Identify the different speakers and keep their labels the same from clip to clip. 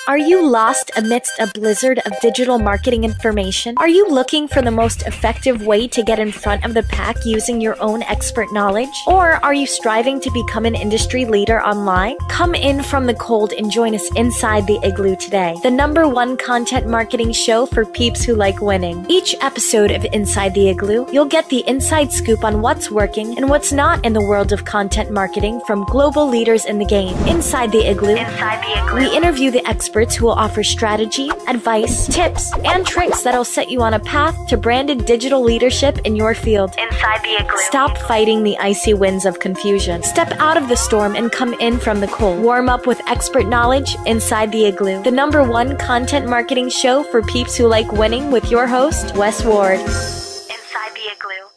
Speaker 1: Are you lost amidst a blizzard of digital marketing information? Are you looking for the most effective way to get in front of the pack using your own expert knowledge? Or are you striving to become an industry leader online? Come in from the cold and join us inside the Igloo today, the #1 content marketing show for peeps who like winning. Each episode of Inside the Igloo, you'll get the inside scoop on what's working and what's not in the world of content marketing from global leaders in the game. Inside the Igloo, we interview the experts who will offer strategy, advice, tips, and tricks that'll set you on a path to branded digital leadership in your field. Inside the Igloo. Stop fighting the icy winds of confusion. Step out of the storm and come in from the cold. Warm up with expert knowledge inside the Igloo, the #1 content marketing show for peeps who like winning with your host, WesWard. Inside the Igloo.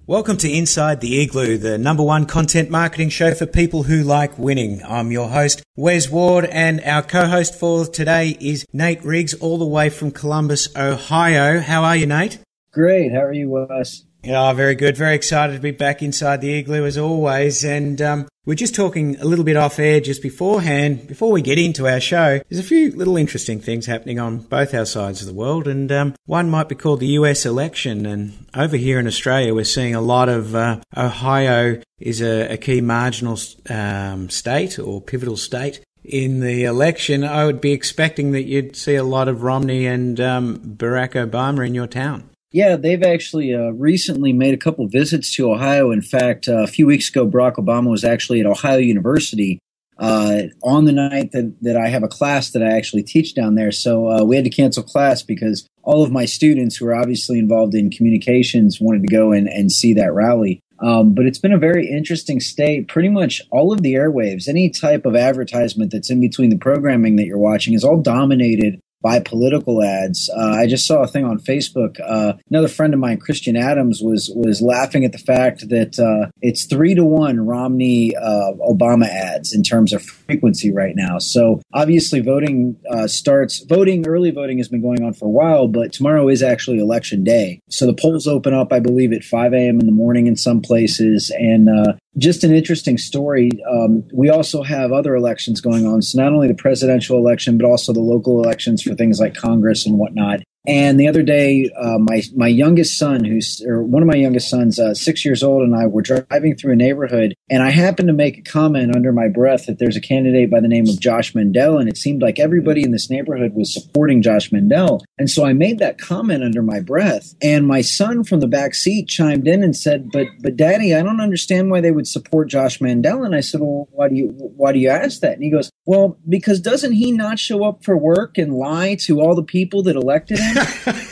Speaker 2: Welcome to Inside the Igloo, the #1 content marketing show for people who like winning. I'm your host, WesWard, and our co-host for today is Nate Riggs, all the way from Columbus, Ohio. How are you, Nate?
Speaker 3: Great. How are you, Wes?
Speaker 2: Yeah, very good. Very excited to be back inside the Igloo as always. And we're just talking a little bit off air just beforehand. Before we get into our show, there's a few little interesting things happening on both our sides of the world. And one might be called the US election. And over here in Australia, we're seeing a lot of Ohio is a key marginal state or pivotal state in the election. I would be expecting that you'd see a lot of Romney and Barack Obama in your town.
Speaker 3: Yeah, they've actually recently made a couple visits to Ohio. In fact, a few weeks ago, Barack Obama was actually at Ohio University on the night that I have a class that I actually teach down there. So we had to cancel class because all of my students who are obviously involved in communications wanted to go and see that rally. But it's been a very interesting state. Pretty much all of the airwaves, any type of advertisement that's in between the programming that you're watching is all dominated by political ads. I just saw a thing on Facebook. Another friend of mine, Christian Adams, was laughing at the fact that it's 3-1 Romney Obama ads in terms of frequency right now. So obviously early voting has been going on for a while, but tomorrow is actually election day. So the polls open up, I believe, at 5 a.m. in the morning in some places. And just an interesting story. We also have other elections going on. So not only the presidential election, but also the local elections for things like Congress and whatnot. And the other day, my youngest son, one of my youngest sons, 6 years old, and I were driving through a neighborhood, and I happened to make a comment under my breath that there's a candidate by the name of Josh Mandel, and it seemed like everybody in this neighborhood was supporting Josh Mandel. And so I made that comment under my breath, and my son from the back seat chimed in and said, "But Daddy, I don't understand why they would support Josh Mandel." And I said, "Well, why do you ask that?" And he goes, "Well, because doesn't he not show up for work and lie to all the people that elected him?"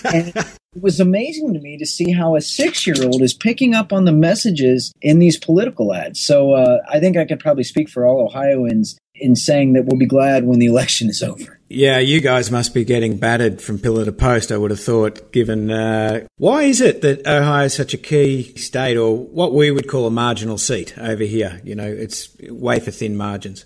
Speaker 3: And it was amazing to me to see how a 6-year-old is picking up on the messages in these political ads. So I think I could probably speak for all Ohioans in saying that we'll be glad when the election is over.
Speaker 2: Yeah, you guys must be getting battered from pillar to post, I would have thought, given... why is it that Ohio is such a key state, or what we would call a marginal seat over here? You know, it's wafer thin margins.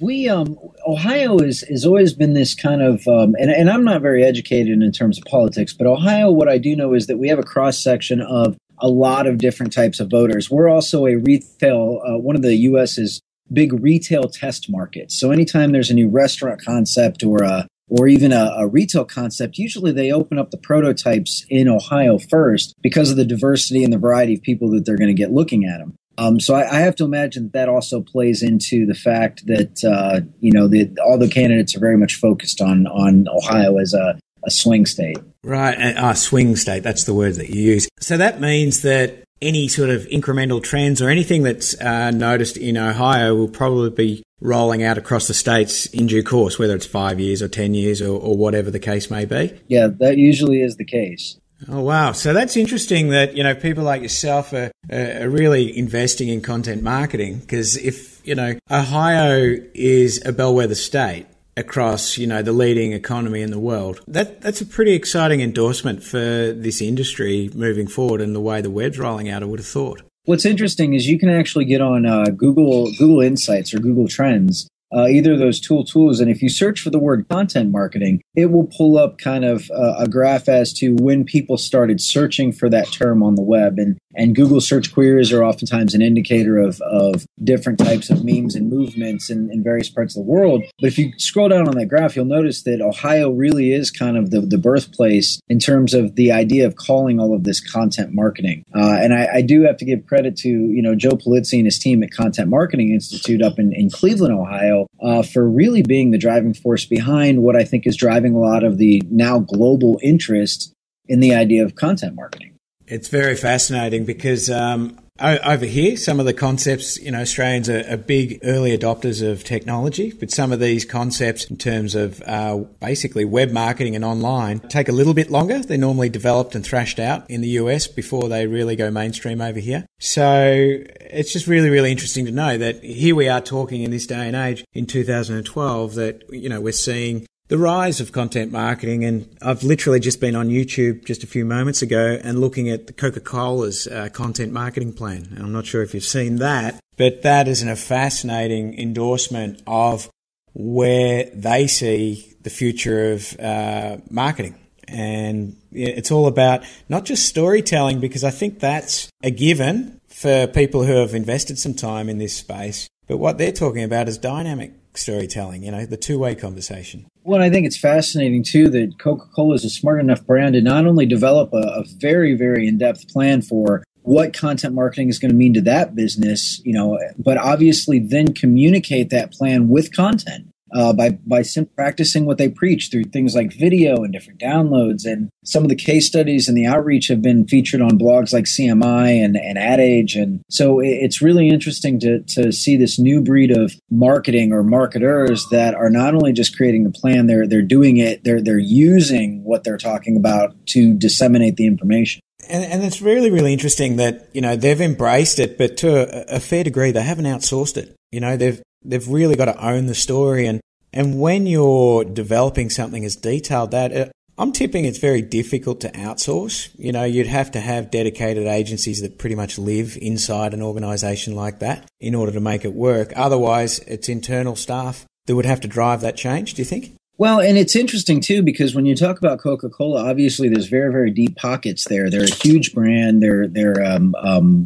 Speaker 3: Ohio has always been this kind of, and I'm not very educated in terms of politics, but Ohio, what I do know is that we have a cross section of a lot of different types of voters. We're also a retail, one of the U.S.'s big retail test markets. So anytime there's a new restaurant concept or even a retail concept, usually they open up the prototypes in Ohio first because of the diversity and the variety of people that they're going to get looking at them. So I have to imagine that also plays into the fact that, all the candidates are very much focused on Ohio as a swing state.
Speaker 2: Right. Swing state. That's the word that you use. So that means that any sort of incremental trends or anything that's noticed in Ohio will probably be rolling out across the states in due course, whether it's 5 years or 10 years or whatever the case may be.
Speaker 3: Yeah, that usually is the case.
Speaker 2: Oh, wow. So that's interesting that, people like yourself are really investing in content marketing, because if, Ohio is a bellwether state across, the leading economy in the world, that's a pretty exciting endorsement for this industry moving forward and the way the web's rolling out, I would have thought.
Speaker 3: What's interesting is you can actually get on Google Insights or Google Trends either of those tools. And if you search for the word content marketing, it will pull up kind of a graph as to when people started searching for that term on the web. And Google search queries are oftentimes an indicator of different types of memes and movements in various parts of the world. But if you scroll down on that graph, you'll notice that Ohio really is kind of the birthplace in terms of the idea of calling all of this content marketing. And I do have to give credit to, Joe Polizzi and his team at Content Marketing Institute up in Cleveland, Ohio, for really being the driving force behind what I think is driving a lot of the now global interest in the idea of content marketing.
Speaker 2: It's very fascinating because over here, some of the concepts, Australians are big early adopters of technology, but some of these concepts in terms of basically web marketing and online take a little bit longer. They're normally developed and thrashed out in the US before they really go mainstream over here. So it's just really, really interesting to know that here we are talking in this day and age in 2012 that, we're seeing the rise of content marketing. And I've literally just been on YouTube just a few moments ago and looking at the Coca Cola's content marketing plan. And I'm not sure if you've seen that, but that is a fascinating endorsement of where they see the future of marketing. And it's all about not just storytelling, because I think that's a given for people who have invested some time in this space. But what they're talking about is dynamic storytelling, the two-way conversation.
Speaker 3: Well, I think it's fascinating, too, that Coca-Cola is a smart enough brand to not only develop a very, very in-depth plan for what content marketing is going to mean to that business, but obviously then communicate that plan with content. By practicing what they preach through things like video and different downloads. And some of the case studies and the outreach have been featured on blogs like CMI and Ad Age. And so it's really interesting to see this new breed of marketing or marketers that are not only just creating the plan, they're doing it, they're using what they're talking about to disseminate the information.
Speaker 2: And it's really, really interesting that, they've embraced it, but to a fair degree, they haven't outsourced it. They've really got to own the story. And when you're developing something as detailed that, I'm tipping it's very difficult to outsource. You'd have to have dedicated agencies that pretty much live inside an organization like that in order to make it work. Otherwise, it's internal staff that would have to drive that change, do you think?
Speaker 3: Well, and it's interesting, too, because when you talk about Coca-Cola, obviously there's very, very deep pockets there. They're a huge brand. They're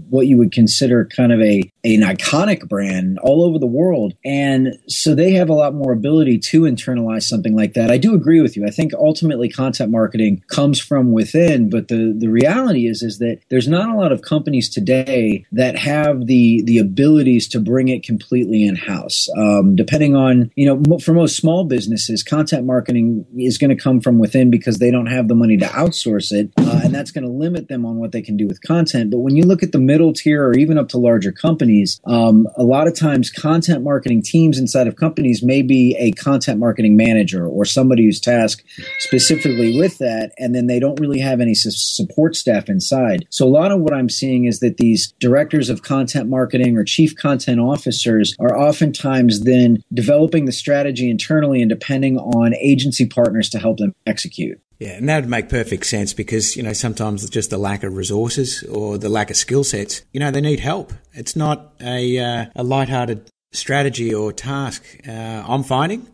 Speaker 3: what you would consider kind of an iconic brand all over the world. And so they have a lot more ability to internalize something like that. I do agree with you. I think ultimately content marketing comes from within. But the reality is that there's not a lot of companies today that have the abilities to bring it completely in-house. Depending on, for most small businesses, content marketing is going to come from within because they don't have the money to outsource it. And that's going to limit them on what they can do with content. But when you look at the middle tier or even up to larger companies, a lot of times content marketing teams inside of companies may be a content marketing manager or somebody who's tasked specifically with that. And then they don't really have any support staff inside. So a lot of what I'm seeing is that these directors of content marketing or chief content officers are oftentimes then developing the strategy internally and depending on agency partners to help them execute.
Speaker 2: Yeah, and that would make perfect sense because, sometimes it's just the lack of resources or the lack of skill sets. They need help. It's not a lighthearted strategy or task. I'm finding,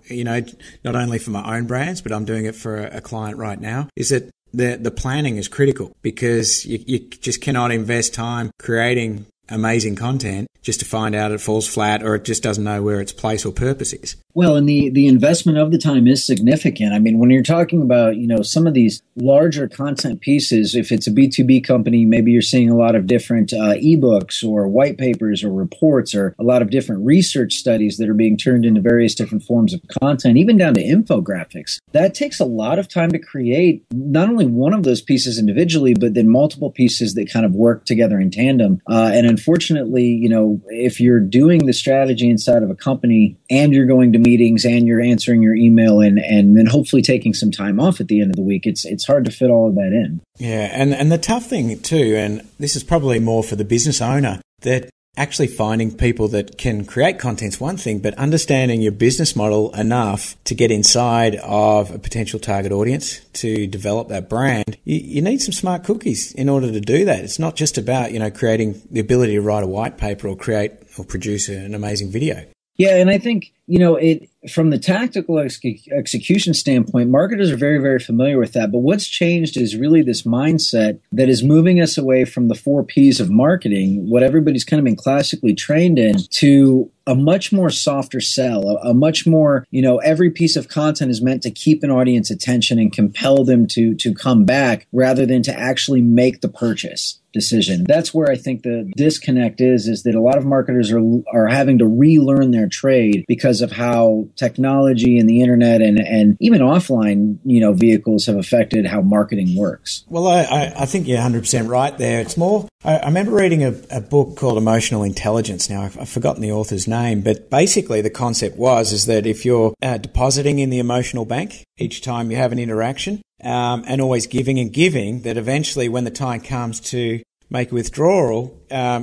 Speaker 2: not only for my own brands, but I'm doing it for a client right now, is that the planning is critical because you just cannot invest time creating amazing content just to find out it falls flat or it just doesn't know where its place or purpose is.
Speaker 3: Well, and the investment of the time is significant. I mean, when you're talking about, some of these larger content pieces, if it's a B2B company, maybe you're seeing a lot of different ebooks or white papers or reports or a lot of different research studies that are being turned into various different forms of content, even down to infographics. That takes a lot of time to create not only one of those pieces individually, but then multiple pieces that kind of work together in tandem. And unfortunately, if you're doing the strategy inside of a company and you're going to meetings and you're answering your email and then hopefully taking some time off at the end of the week, it's hard to fit all of that in.
Speaker 2: Yeah, and the tough thing too, and this is probably more for the business owner, that actually finding people that can create content's one thing, but understanding your business model enough to get inside of a potential target audience to develop that brand, you need some smart cookies in order to do that. It's not just about, creating the ability to write a white paper or create or produce an amazing video.
Speaker 3: Yeah, and I think, it from the tactical execution standpoint, marketers are very, very familiar with that. But what's changed is really this mindset that is moving us away from the 4 Ps of marketing, what everybody's kind of been classically trained in, to a much more softer sell, a much more, every piece of content is meant to keep an audience attention and compel them to come back rather than to actually make the purchase decision. That's where I think the disconnect is that a lot of marketers are having to relearn their trade because of how technology and the internet and even offline, vehicles have affected how marketing works.
Speaker 2: Well, I think you're 100% right there. It's more, I remember reading a book called Emotional Intelligence. Now, I've forgotten the author's name, but basically the concept is that if you're depositing in the emotional bank each time you have an interaction, and always giving and giving, that eventually when the time comes to make a withdrawal,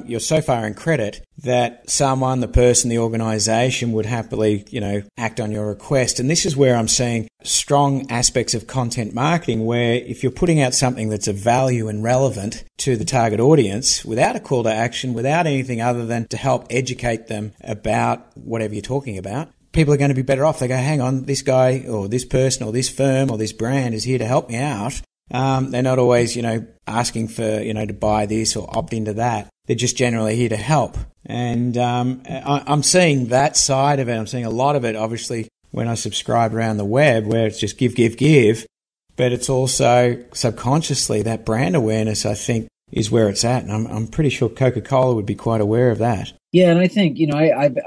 Speaker 2: you're so far in credit that someone, the person, the organization would happily, act on your request. And this is where I'm seeing strong aspects of content marketing, where if you're putting out something that's of value and relevant to the target audience without a call to action, without anything other than to help educate them about whatever you're talking about, people are going to be better off. They go, hang on, this guy or this person or this firm or this brand is here to help me out. They're not always, asking for, to buy this or opt into that. They're just generally here to help. And I'm seeing that side of it. I'm seeing a lot of it, obviously, when I subscribe around the web, where it's just give. But it's also subconsciously that brand awareness, I think, is where it's at. And I'm pretty sure Coca Cola would be quite aware of that.
Speaker 3: Yeah, and I think,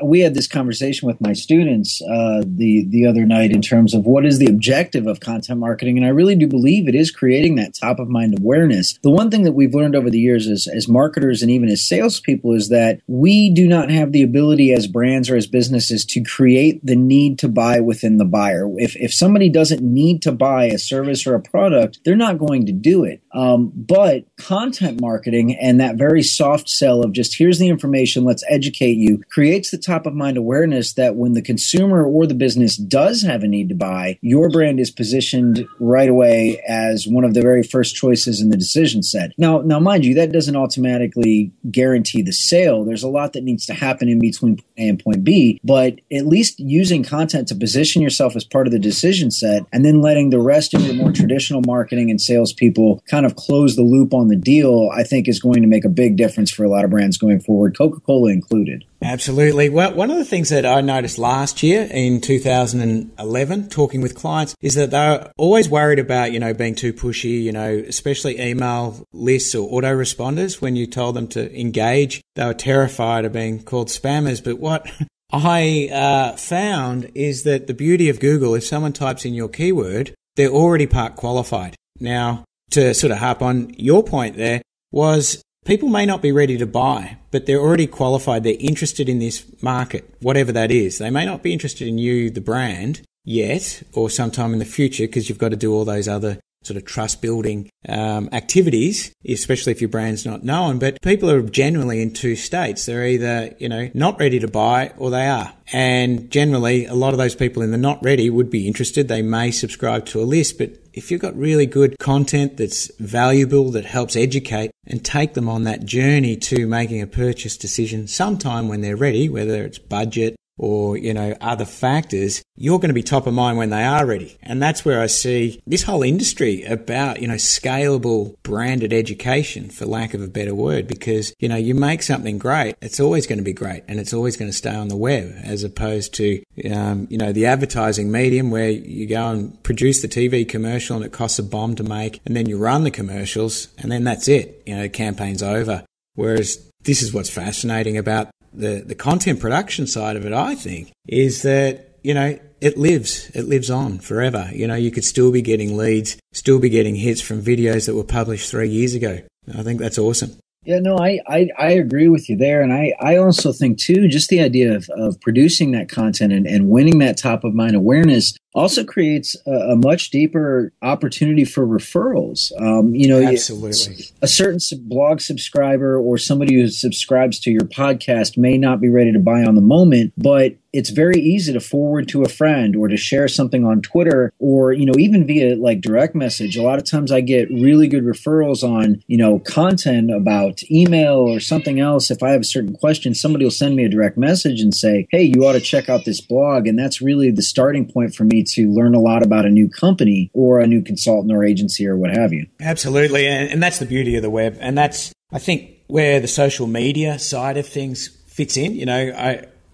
Speaker 3: we had this conversation with my students the other night in terms of what is the objective of content marketing, and I really do believe it is creating that top-of-mind awareness. The one thing that we've learned over the years as marketers and even as salespeople is that we do not have the ability as brands or as businesses to create the need to buy within the buyer. If somebody doesn't need to buy a service or a product, they're not going to do it. But content marketing and that very soft sell of just here's the information, let's educate you, creates the top of mind awareness that when the consumer or the business does have a need to buy, your brand is positioned right away as one of the very first choices in the decision set. Now, mind you, that doesn't automatically guarantee the sale. There's a lot that needs to happen in between point A and point B, but at least using content to position yourself as part of the decision set and then letting the rest of your more traditional marketing and salespeople kind of close the loop on the deal, I think is going to make a big difference for a lot of brands going forward, Coca Cola included.
Speaker 2: Absolutely. Well, one of the things that I noticed last year in 2011, talking with clients, is that they're always worried about, being too pushy, especially email lists or autoresponders. When you told them to engage, they were terrified of being called spammers. But what I found is that the beauty of Google, if someone types in your keyword, they're already part qualified. Now, to sort of harp on your point there, was people may not be ready to buy, but they're already qualified. They're interested in this market, whatever that is. They may not be interested in you, the brand, yet, or sometime in the future, because you've got to do all those other sort of trust building activities, especially if your brand's not known. But people are generally in two states. They're either, not ready to buy or they are. And generally, a lot of those people in the not ready would be interested. They may subscribe to a list, but if you've got really good content that's valuable, that helps educate and take them on that journey to making a purchase decision sometime when they're ready, whether it's budget or, other factors, you're going to be top of mind when they are ready. And that's where I see this whole industry about, scalable branded education, for lack of a better word, because, you make something great, it's always going to be great and it's always going to stay on the web, as opposed to, the advertising medium where you go and produce the TV commercial and it costs a bomb to make, and then you run the commercials and then that's it. The campaign's over. Whereas this is what's fascinating about the content production side of it, I think, is that, it lives on forever. You could still be getting leads, still be getting hits from videos that were published 3 years ago. I think that's awesome.
Speaker 3: Yeah, no, I agree with you there. And I also think, too, just the idea of producing that content and winning that top of mind awareness Also creates a much deeper opportunity for referrals.
Speaker 2: Absolutely.
Speaker 3: A certain blog subscriber or somebody who subscribes to your podcast may not be ready to buy on the moment, but it's very easy to forward to a friend or to share something on Twitter or, even via like direct message. A lot of times I get really good referrals on, content about email or something else. If I have a certain question, somebody will send me a direct message and say, hey, you ought to check out this blog. And that's really the starting point for me to learn a lot about a new company or a new consultant or agency or what have you.
Speaker 2: Absolutely. And that's the beauty of the web. And that's, I think, where the social media side of things fits in.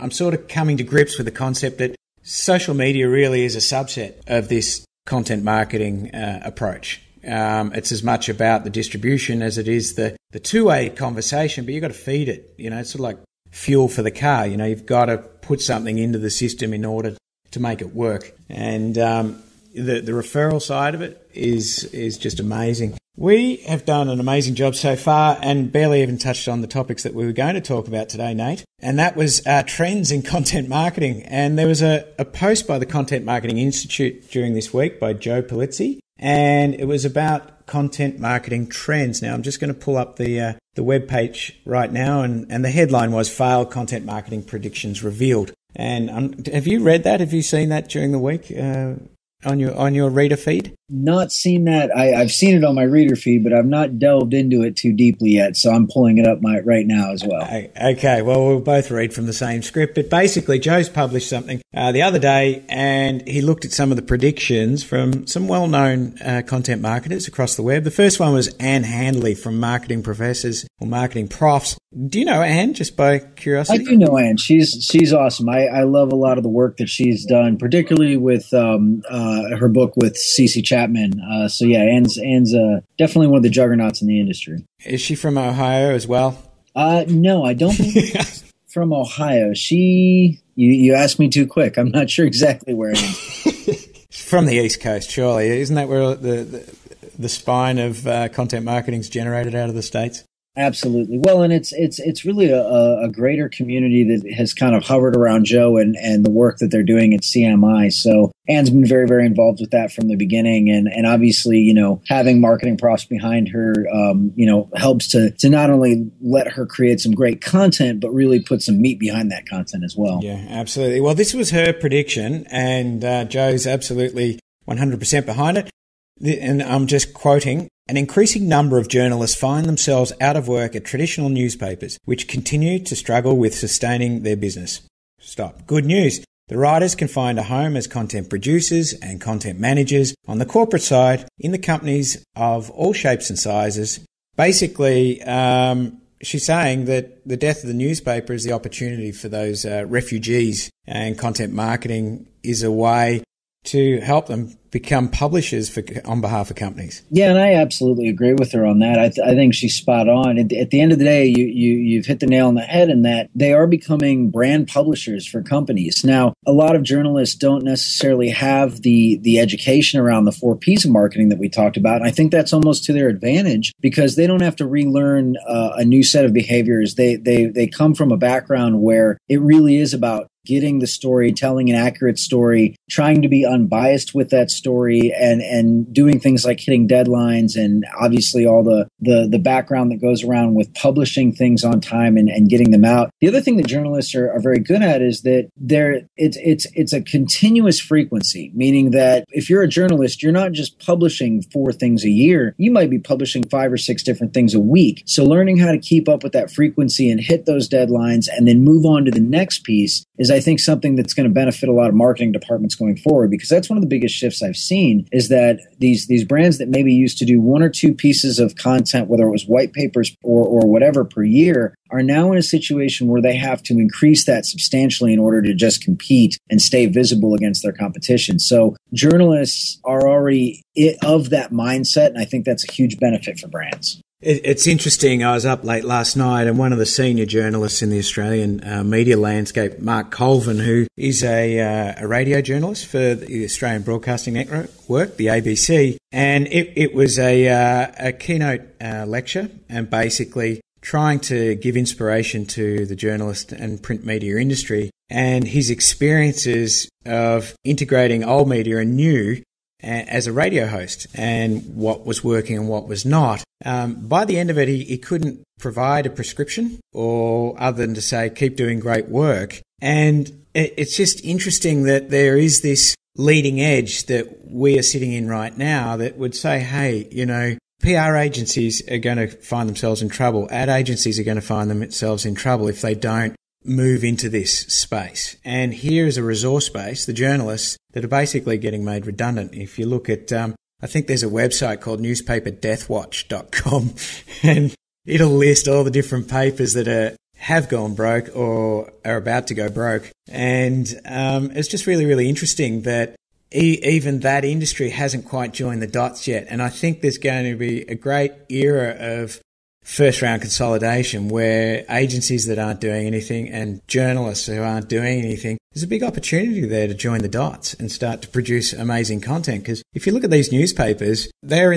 Speaker 2: I'm sort of coming to grips with the concept that social media really is a subset of this content marketing approach. It's as much about the distribution as it is the two-way conversation, but you've got to feed it. It's sort of like fuel for the car. You've got to put something into the system in order to make it work. And the referral side of it is just amazing. We have done an amazing job so far and barely even touched on the topics that we were going to talk about today, Nate. And that was trends in content marketing. And there was a post by the Content Marketing Institute during this week by Joe Polizzi, and it was about content marketing trends. Now, I'm just going to pull up the web page right now, and the headline was Failed Content Marketing Predictions Revealed. And have you read that? Have you seen that during the week? On your reader feed?
Speaker 3: Not seen that. I've seen it on my reader feed, but I've not delved into it too deeply yet. So I'm pulling it up right now as well.
Speaker 2: Okay. Well, we'll both read from the same script. But basically, Joe's published something the other day, and he looked at some of the predictions from some well-known content marketers across the web. The first one was Anne Handley from Marketing Professors or Marketing Profs. Do you know Anne, just by curiosity?
Speaker 3: I do know Anne. She's awesome. I love a lot of the work that she's done, particularly with her book with CC Chapman. So yeah, Anne's definitely one of the juggernauts in the industry.
Speaker 2: Is she from Ohio as well?
Speaker 3: No, I don't think she's from Ohio. You asked me too quick. I'm not sure exactly where it is.
Speaker 2: From the East Coast, surely. Isn't that where the spine of content marketing is generated out of the States?
Speaker 3: Absolutely. Well, and it's really a greater community that has kind of hovered around Joe and the work that they're doing at CMI. So Anne's been very, very involved with that from the beginning. And obviously, having marketing profs behind her, helps to not only let her create some great content, but really put some meat behind that content as well.
Speaker 2: Yeah, absolutely. Well, this was her prediction, and Joe's absolutely 100% behind it. And I'm just quoting, an increasing number of journalists find themselves out of work at traditional newspapers, which continue to struggle with sustaining their business. Stop. Good news. The writers can find a home as content producers and content managers on the corporate side in the companies of all shapes and sizes. Basically, she's saying that the death of the newspaper is the opportunity for those refugees, and content marketing is a way to help them become publishers on behalf of companies.
Speaker 3: Yeah, and I absolutely agree with her on that. I think she's spot on. At the end of the day, you've hit the nail on the head in that they are becoming brand publishers for companies. Now, a lot of journalists don't necessarily have the education around the 4 Ps of marketing that we talked about. And I think that's almost to their advantage because they don't have to relearn a new set of behaviors. They come from a background where it really is about getting the story, telling an accurate story, trying to be unbiased with that story, and doing things like hitting deadlines and obviously all the background that goes around with publishing things on time and getting them out. The other thing that journalists are very good at is that it's a continuous frequency, meaning that if you're a journalist, you're not just publishing 4 things a year. You might be publishing 5 or 6 different things a week. So learning how to keep up with that frequency and hit those deadlines and then move on to the next piece is, I think, something that's going to benefit a lot of marketing departments going forward, because that's one of the biggest shifts I've seen is that these brands that maybe used to do 1 or 2 pieces of content, whether it was white papers or whatever per year, are now in a situation where they have to increase that substantially in order to just compete and stay visible against their competition. So journalists are already of that mindset, and I think that's a huge benefit for brands.
Speaker 2: It's interesting. I was up late last night, and one of the senior journalists in the Australian media landscape, Mark Colvin, who is a radio journalist for the Australian Broadcasting Network, the ABC, and it was a keynote lecture, and basically trying to give inspiration to the journalist and print media industry and his experiences of integrating old media and new as a radio host, and what was working and what was not. By the end of it, he couldn't provide a prescription or other than to say, keep doing great work. And it's just interesting that there is this leading edge that we are sitting in right now that would say, hey, PR agencies are going to find themselves in trouble. Ad agencies are going to find themselves in trouble if they don't move into this space. And here is a resource base, the journalists, that are basically getting made redundant. If you look at, I think there's a website called newspaperdeathwatch.com, and it'll list all the different papers that have gone broke or are about to go broke. And it's just really, really interesting that even that industry hasn't quite joined the dots yet. And I think there's going to be a great era of first round consolidation where agencies that aren't doing anything and journalists who aren't doing anything, there's a big opportunity there to join the dots and start to produce amazing content. Because if you look at these newspapers, their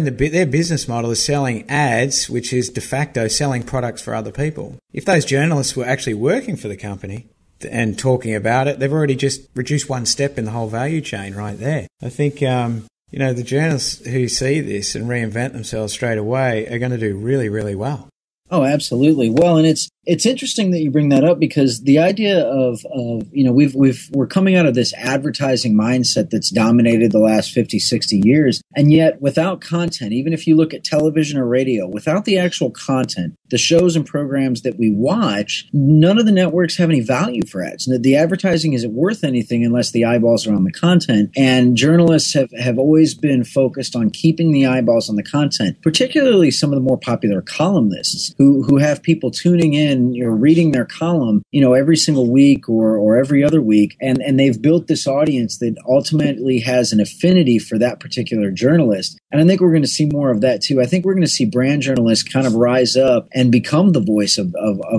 Speaker 2: business model is selling ads, which is de facto selling products for other people. If those journalists were actually working for the company and talking about it, they've already just reduced one step in the whole value chain right there. I think the journalists who see this and reinvent themselves straight away are going to do really, really well.
Speaker 3: Oh, absolutely. Well, and it's interesting that you bring that up, because the idea of we're coming out of this advertising mindset that's dominated the last 50, 60 years. And yet without content, even if you look at television or radio, without the actual content, the shows and programs that we watch, none of the networks have any value for ads. The advertising isn't worth anything unless the eyeballs are on the content. And journalists have always been focused on keeping the eyeballs on the content, particularly some of the more popular columnists who have people tuning in, reading their column, every single week or every other week. And they've built this audience that ultimately has an affinity for that particular journalist. And I think we're going to see more of that too. I think we're going to see brand journalists kind of rise up and become the voice of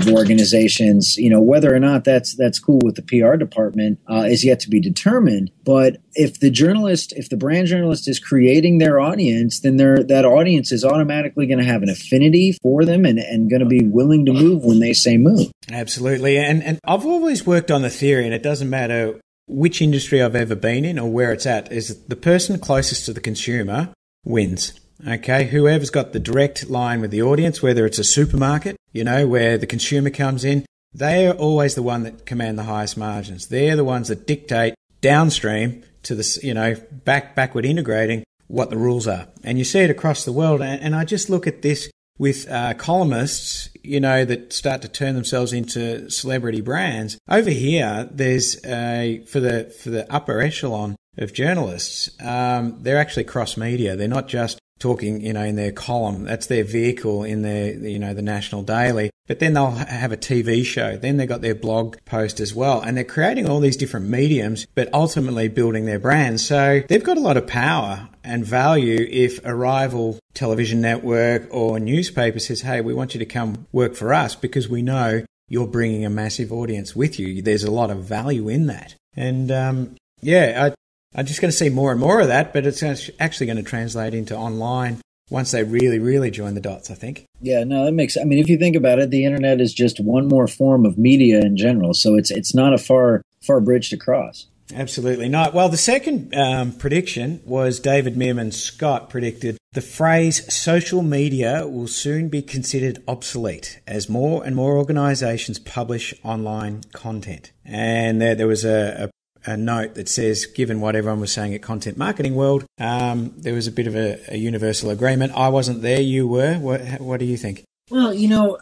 Speaker 3: organizations. Whether or not that's cool with the PR department is yet to be determined. But if the brand journalist is creating their audience, then that audience is automatically going to have an affinity for them and going to be willing to move when they say move.
Speaker 2: Absolutely. And I've always worked on the theory, and it doesn't matter which industry I've ever been in or where it's at, is the person closest to the consumer wins. Okay, whoever's got the direct line with the audience, whether it's a supermarket, where the consumer comes in, they are always the one that command the highest margins. They're the ones that dictate downstream to the, backward integrating what the rules are. And you see it across the world. And I just look at this with columnists, that start to turn themselves into celebrity brands. Over here, there's for the upper echelon of journalists, they're actually cross-media. They're not just talking, in their column. That's their vehicle in their, the National Daily. But then they'll have a TV show. Then they've got their blog post as well. And they're creating all these different mediums, but ultimately building their brand. So they've got a lot of power and value if a rival television network or newspaper says, hey, we want you to come work for us because we know you're bringing a massive audience with you. There's a lot of value in that. And I'm just going to see more and more of that, but it's actually going to translate into online once they really, really join the dots, I think.
Speaker 3: Yeah, no, that makes. If you think about it, the internet is just one more form of media in general, so it's not a far bridge to cross.
Speaker 2: Absolutely not. Well, the second prediction was David Meerman Scot predicted the phrase social media will soon be considered obsolete as more and more organizations publish online content. And there was a note that says, given what everyone was saying at Content Marketing World, there was a bit of a universal agreement. I wasn't there, you were. What do you think?
Speaker 3: Well,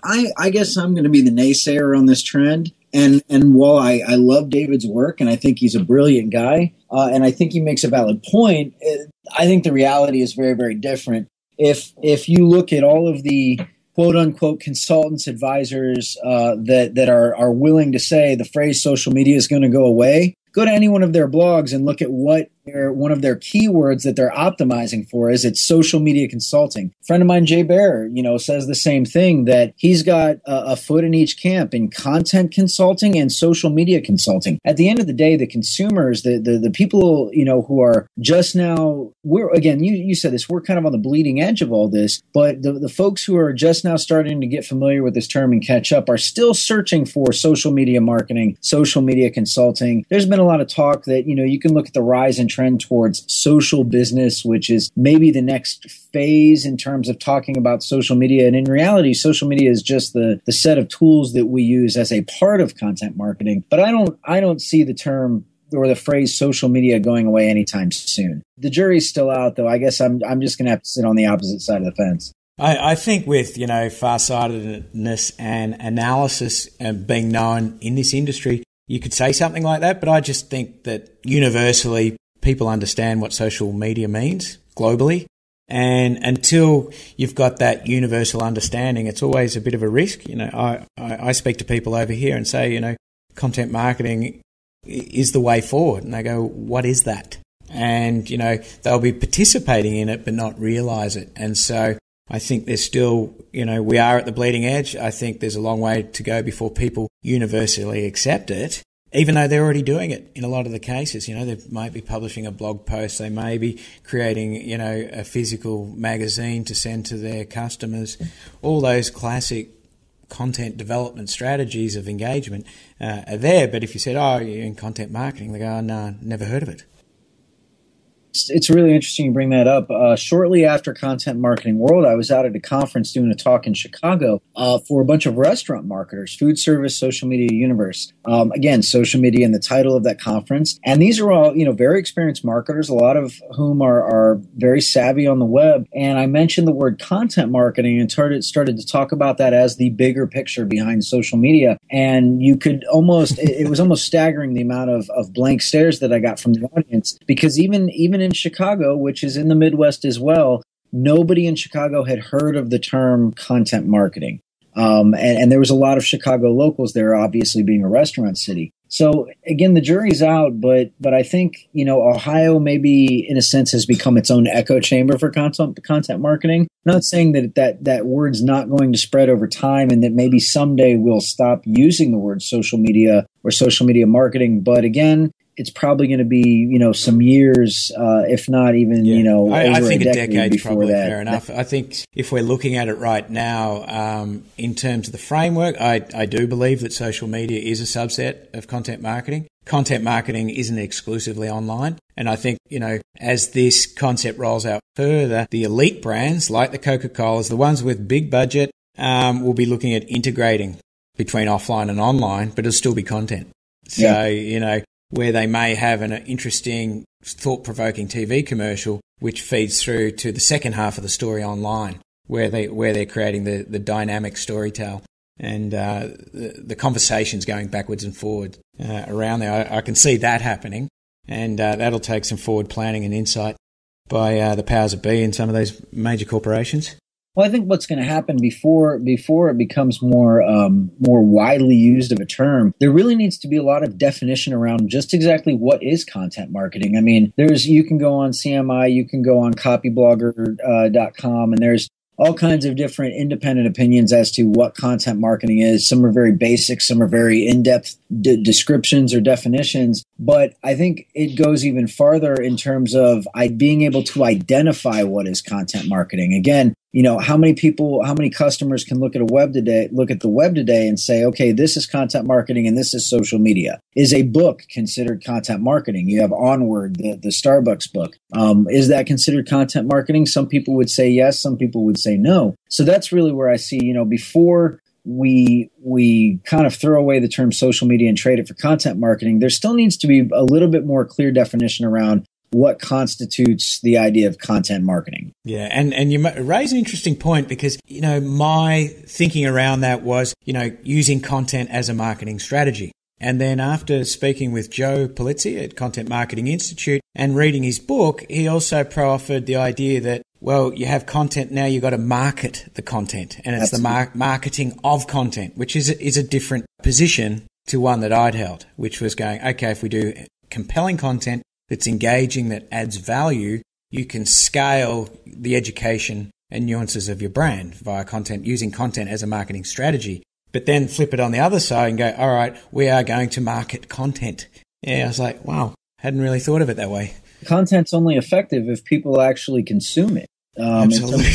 Speaker 3: I guess I'm going to be the naysayer on this trend. And while I love David's work and I think he's a brilliant guy, and I think he makes a valid point, I think the reality is very, very different. If you look at all of the quote unquote consultants, advisors that are willing to say the phrase social media is going to go away, go to any one of their blogs and look at what one of their keywords that they're optimizing for is it's social media consulting. A friend of mine, Jay Bear, says the same thing, that he's got a foot in each camp in content consulting and social media consulting. At the end of the day, the consumers, the people, who are just now, you said this, we're kind of on the bleeding edge of all this, but the folks who are just now starting to get familiar with this term and catch up are still searching for social media marketing, social media consulting. There's been a lot of talk that, you can look at the rise and trend towards social business, which is maybe the next phase in terms of talking about social media. And in reality, social media is just the set of tools that we use as a part of content marketing. But I don't see the term or the phrase social media going away anytime soon. The jury's still out, though. I guess I'm just going to have to sit on the opposite side of the fence.
Speaker 2: I think with, farsightedness and analysis being known in this industry, you could say something like that, but I just think that universally people understand what social media means globally. And until you've got that universal understanding, it's always a bit of a risk. I speak to people over here and say, content marketing is the way forward. And they go, what is that? And, they'll be participating in it, but not realize it. And so I think there's still, we are at the bleeding edge. I think there's a long way to go before people universally accept it, even though they're already doing it in a lot of the cases. They might be publishing a blog post. They may be creating, a physical magazine to send to their customers. All those classic content development strategies of engagement are there. But if you said, you're in content marketing, they go, oh, no, never heard of it.
Speaker 3: It's really interesting you bring that up. Shortly after Content Marketing World, I was out at a conference doing a talk in Chicago for a bunch of restaurant marketers, food service, social media universe. Again, social media in the title of that conference. And these are all, very experienced marketers, a lot of whom are very savvy on the web. And I mentioned the word content marketing and started to talk about that as the bigger picture behind social media. And you could it was almost staggering the amount of blank stares that I got from the audience, because even in Chicago, which is in the Midwest as well, nobody in Chicago had heard of the term content marketing. And there was a lot of Chicago locals there, obviously being a restaurant city. So again, the jury's out, but I think, Ohio maybe in a sense has become its own echo chamber for content marketing. I'm not saying that word's not going to spread over time and that maybe someday we'll stop using the word social media or social media marketing. But again, it's probably going to be, some years, if not even, over
Speaker 2: I think
Speaker 3: a decade
Speaker 2: is probably
Speaker 3: that.
Speaker 2: fair enough. I think if we're looking at it right now, in terms of the framework, I do believe that social media is a subset of content marketing. Content marketing isn't exclusively online. And I think, as this concept rolls out further, the elite brands like the Coca Colas, the ones with big budget, will be looking at integrating between offline and online, but it'll still be content. So, where they may have an interesting, thought-provoking TV commercial, which feeds through to the second half of the story online, where they're creating the dynamic storytell and the conversations going backwards and forwards around there. I can see that happening, and that'll take some forward planning and insight by the powers that be in some of those major corporations.
Speaker 3: Well, I think what's going to happen before it becomes more widely used of a term, there really needs to be a lot of definition around just exactly what is content marketing. I mean, you can go on CMI, you can go on copyblogger.com, and there's all kinds of different independent opinions as to what content marketing is. Some are very basic, some are very in-depth descriptions or definitions. But I think it goes even farther in terms of being able to identify what is content marketing. Again, how many customers can look at the web today and say, okay, this is content marketing and this is social media. Is a book considered content marketing? You have Onward, the Starbucks book. Is that considered content marketing? Some people would say yes, some people would say no. So that's really where I see, before we kind of throw away the term social media and trade it for content marketing, there still needs to be a little bit more clear definition around what constitutes the idea of content marketing.
Speaker 2: Yeah, and you raise an interesting point because, my thinking around that was, using content as a marketing strategy. And then after speaking with Joe Polizzi at Content Marketing Institute and reading his book, he also proffered the idea that, well, you have content now, you've got to market the content. And it's the marketing of content, which is a different position to one that I'd held, which was going, okay, if we do compelling content, that's engaging, that adds value, you can scale the education and nuances of your brand via content, using content as a marketing strategy. But then flip it on the other side and go, all right, we are going to market content. Yeah, I was like, wow, hadn't really thought of it that way.
Speaker 3: Content's only effective if people actually consume it.
Speaker 2: Absolutely.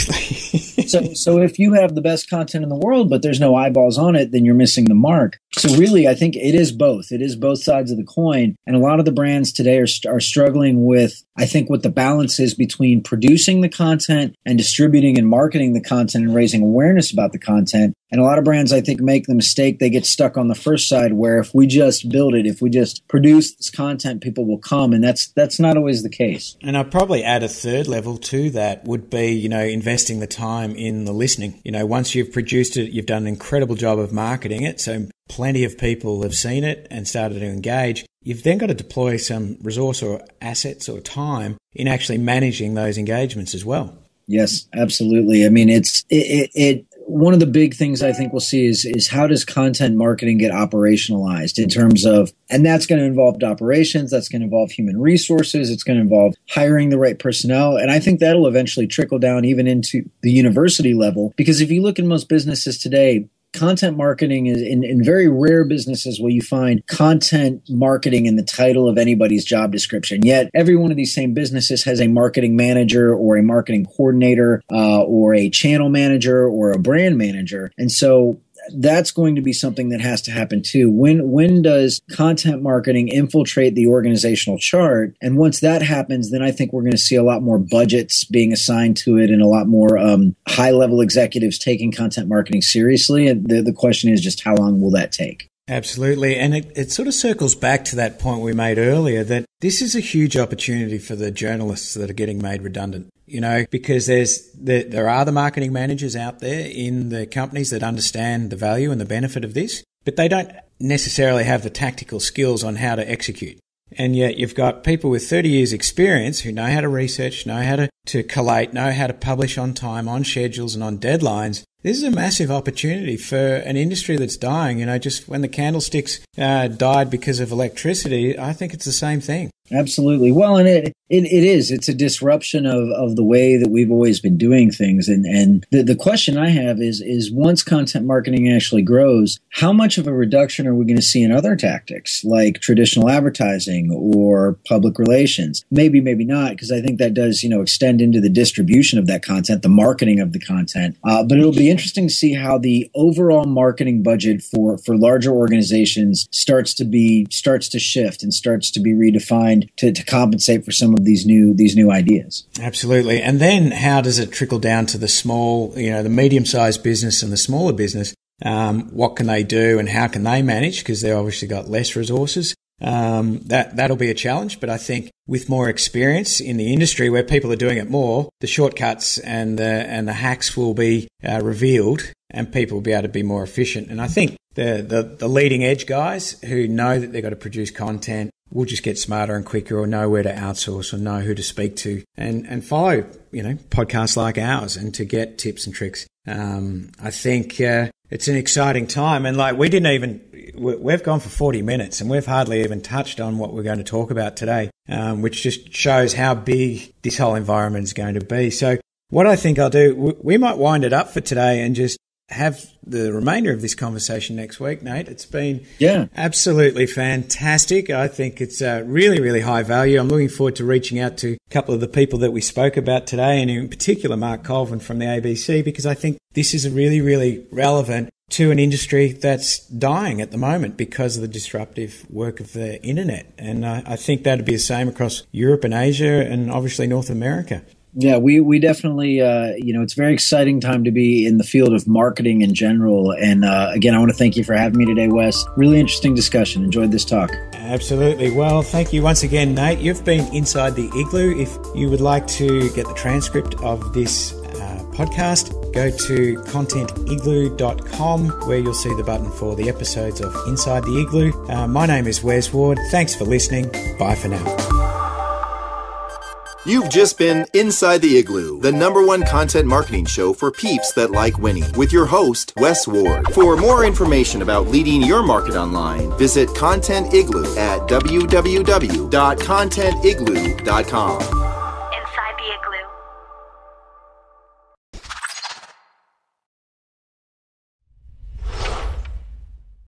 Speaker 3: So if you have the best content in the world, but there's no eyeballs on it, then you're missing the mark. So really, I think it is both. It is both sides of the coin. And a lot of the brands today are struggling with, I think, what the balance is between producing the content and distributing and marketing the content and raising awareness about the content. And a lot of brands, I think, make the mistake. They get stuck on the first side where if we just build it, if we just produce this content, people will come. And that's not always the case.
Speaker 2: And I'd probably add a third level to that would be, investing the time in the listening. Once you've produced it, you've done an incredible job of marketing it. So plenty of people have seen it and started to engage. You've then got to deploy some resource or assets or time in actually managing those engagements as well.
Speaker 3: Yes, absolutely. I mean, it one of the big things I think we'll see is how does content marketing get operationalized in terms of, and that's going to involve operations, that's going to involve human resources, it's going to involve hiring the right personnel. And I think that'll eventually trickle down even into the university level, because if you look at most businesses today, content marketing is in very rare businesses will you find content marketing in the title of anybody's job description. Yet every one of these same businesses has a marketing manager or a marketing coordinator or a channel manager or a brand manager. And so that's going to be something that has to happen too. When does content marketing infiltrate the organizational chart? And once that happens, then I think we're going to see a lot more budgets being assigned to it and a lot more high-level executives taking content marketing seriously. And the question is just how long will that take?
Speaker 2: Absolutely. And it sort of circles back to that point we made earlier that this is a huge opportunity for the journalists that are getting made redundant, because there are the marketing managers out there in the companies that understand the value and the benefit of this, but they don't necessarily have the tactical skills on how to execute. And yet you've got people with 30 years experience who know how to research, know how to collate, know how to publish on time, on schedules and on deadlines. This is a massive opportunity for an industry that's dying. Just when the candlesticks died because of electricity, I think it's the same thing.
Speaker 3: Absolutely. Well, and it is. It's a disruption of the way that we've always been doing things. And the question I have is once content marketing actually grows, how much of a reduction are we going to see in other tactics like traditional advertising or public relations? Maybe not, because I think that does, extend into the distribution of that content, the marketing of the content. But it'll be interesting to see how the overall marketing budget for larger organizations starts to shift and starts to be redefined to compensate for some of these new ideas.
Speaker 2: Absolutely. And then how does it trickle down to the small, the medium-sized business and the smaller business? What can they do and how can they manage? Because they've obviously got less resources. That'll be a challenge, but I think with more experience in the industry where people are doing it more, the shortcuts and the hacks will be revealed and people will be able to be more efficient. And I think the leading edge guys who know that they've got to produce content will just get smarter and quicker or know where to outsource or know who to speak to and follow, podcasts like ours and to get tips and tricks. I think it's an exciting time. And we've gone for 40 minutes and we've hardly even touched on what we're going to talk about today, which just shows how big this whole environment is going to be. So what I think I'll do, we might wind it up for today and just have the remainder of this conversation next week, Nate. It's been absolutely fantastic. I think it's really, really high value. I'm looking forward to reaching out to a couple of the people that we spoke about today, and in particular Mark Colvin from the ABC, because I think this is really, really relevant to an industry that's dying at the moment because of the disruptive work of the internet. And I think that'd be the same across Europe and Asia and obviously North America.
Speaker 3: Yeah, we definitely, it's a very exciting time to be in the field of marketing in general. And again, I want to thank you for having me today, Wes. Really interesting discussion. Enjoyed this talk.
Speaker 2: Absolutely. Well, thank you once again, Nate. You've been inside the Igloo. If you would like to get the transcript of this podcast, go to contentigloo.com where you'll see the button for the episodes of Inside the Igloo. My name is WesWard. Thanks for listening. Bye for now.
Speaker 4: You've just been Inside the Igloo, the #1 content marketing show for peeps that like winning, with your host, WesWard. For more information about leading your market online, visit Content Igloo at www.contentigloo.com.